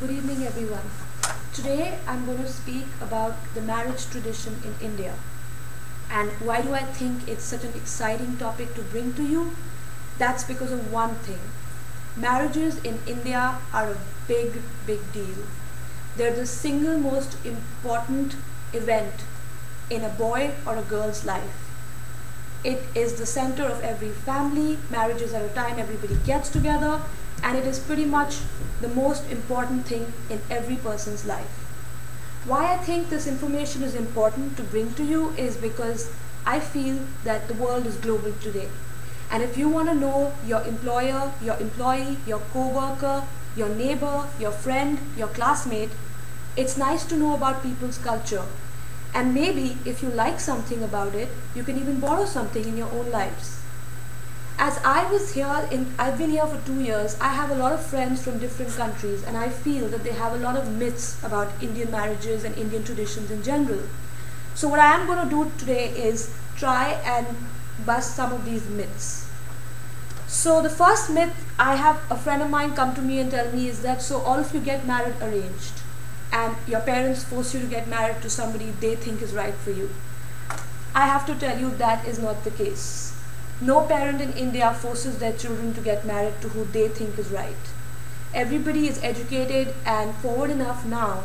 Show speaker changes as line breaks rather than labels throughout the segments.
Good evening, everyone. Today I'm going to speak about the marriage tradition in India. And why do I think it's such an exciting topic to bring to you? That's because of one thing. Marriages in India are a big, big deal. They're the single most important event in a boy or a girl's life. It is the center of every family. Marriages are a time everybody gets together, and it is pretty much the most important thing in every person's life. Why I think this information is important to bring to you is because I feel that the world is global today. And if you want to know your employer, your employee, your co-worker, your neighbor, your friend, your classmate, it's nice to know about people's culture. And maybe if you like something about it, you can even borrow something in your own lives. As I've been here for 2 years, I have a lot of friends from different countries, and I feel that they have a lot of myths about Indian marriages and Indian traditions in general. So what I am going to do today is try and bust some of these myths. So the first myth, I have a friend of mine come to me and tell me, is that so all of you get married arranged, and your parents force you to get married to somebody they think is right for you. I have to tell you that is not the case. No parent in India forces their children to get married to who they think is right. Everybody is educated and forward enough now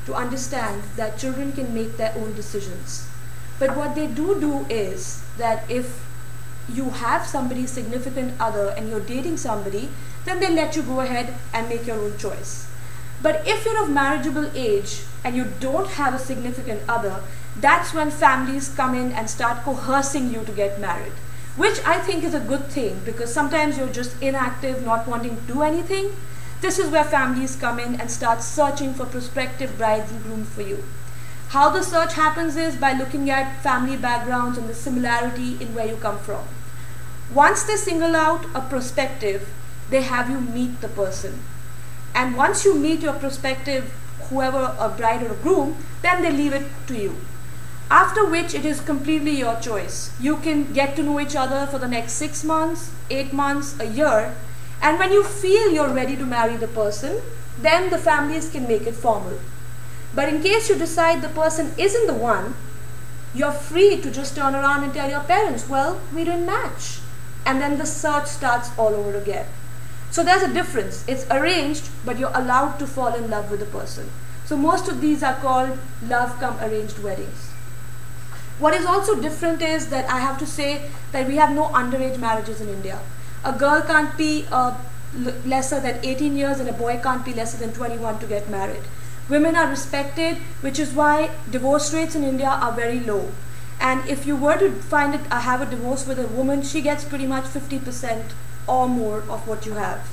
to understand that children can make their own decisions. But what they do is that if you have somebody's significant other and you're dating somebody, then they let you go ahead and make your own choice. But if you're of marriageable age and you don't have a significant other, that's when families come in and start coercing you to get married, which I think is a good thing, because sometimes you're just inactive, not wanting to do anything. This is where families come in and start searching for prospective brides and grooms for you. How the search happens is by looking at family backgrounds and the similarity in where you come from. Once they single out a prospective, they have you meet the person. And once you meet your prospective, whoever, a bride or a groom, then they leave it to you. After which it is completely your choice. You can get to know each other for the next 6 months, 8 months, a year, and when you feel you're ready to marry the person, then the families can make it formal. But in case you decide the person isn't the one, you're free to just turn around and tell your parents, well, we didn't match. And then the search starts all over again. So there's a difference. It's arranged, but you're allowed to fall in love with the person. So most of these are called love come arranged weddings. What is also different is that I have to say that we have no underage marriages in India. A girl can't be lesser than 18 years and a boy can't be lesser than 21 to get married. Women are respected, which is why divorce rates in India are very low. And if you were to have a divorce with a woman, she gets pretty much 50% or more of what you have.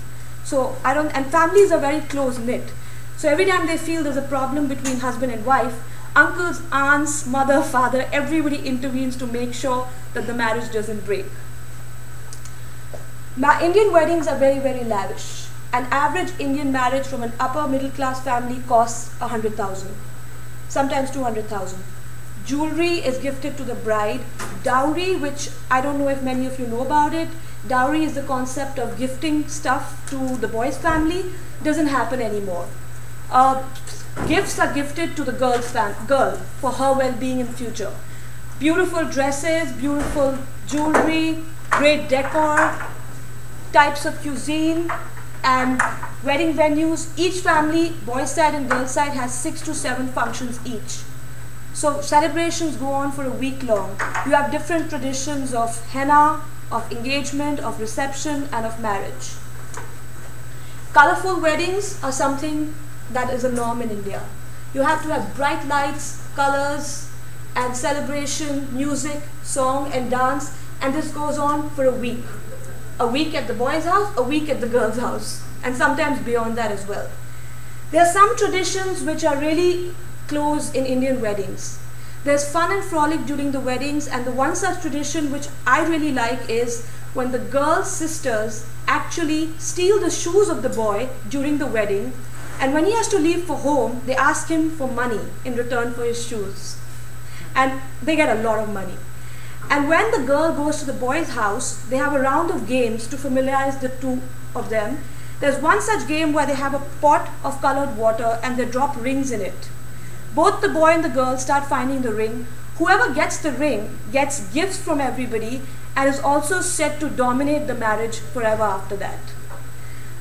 And families are very close knit. So every time they feel there's a problem between husband and wife, uncles, aunts, mother, father, everybody intervenes to make sure that the marriage doesn't break. Now, Indian weddings are very, very lavish. An average Indian marriage from an upper middle class family costs 100,000, sometimes 200,000. Jewelry is gifted to the bride. Dowry, which I don't know if many of you know about it, dowry is the concept of gifting stuff to the boy's family, doesn't happen anymore. Gifts are gifted to the girl for her well-being in future. Beautiful dresses, beautiful jewelry, great decor, types of cuisine, and wedding venues. Each family, boys' side and girls' side, has 6 to 7 functions each. So celebrations go on for a week long. You have different traditions of henna, of engagement, of reception, and of marriage. Colorful weddings are something that is a norm in India. You have to have bright lights, colors, and celebration, music, song, and dance, and this goes on for a week. A week at the boy's house, a week at the girl's house, and sometimes beyond that as well. There are some traditions which are really close in Indian weddings. There's fun and frolic during the weddings, and the one such tradition which I really like is when the girl's sisters actually steal the shoes of the boy during the wedding, and when he has to leave for home, they ask him for money in return for his shoes. And they get a lot of money. And when the girl goes to the boy's house, they have a round of games to familiarize the two of them. There's one such game where they have a pot of colored water and they drop rings in it. Both the boy and the girl start finding the ring. Whoever gets the ring gets gifts from everybody and is also set to dominate the marriage forever after that.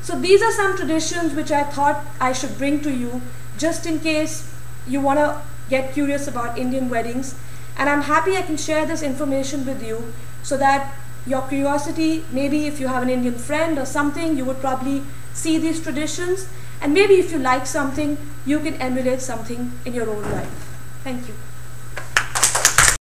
So these are some traditions which I thought I should bring to you just in case you want to get curious about Indian weddings. And I'm happy I can share this information with you so that your curiosity, maybe if you have an Indian friend or something, you would probably see these traditions. And maybe if you like something, you can emulate something in your own life. Thank you.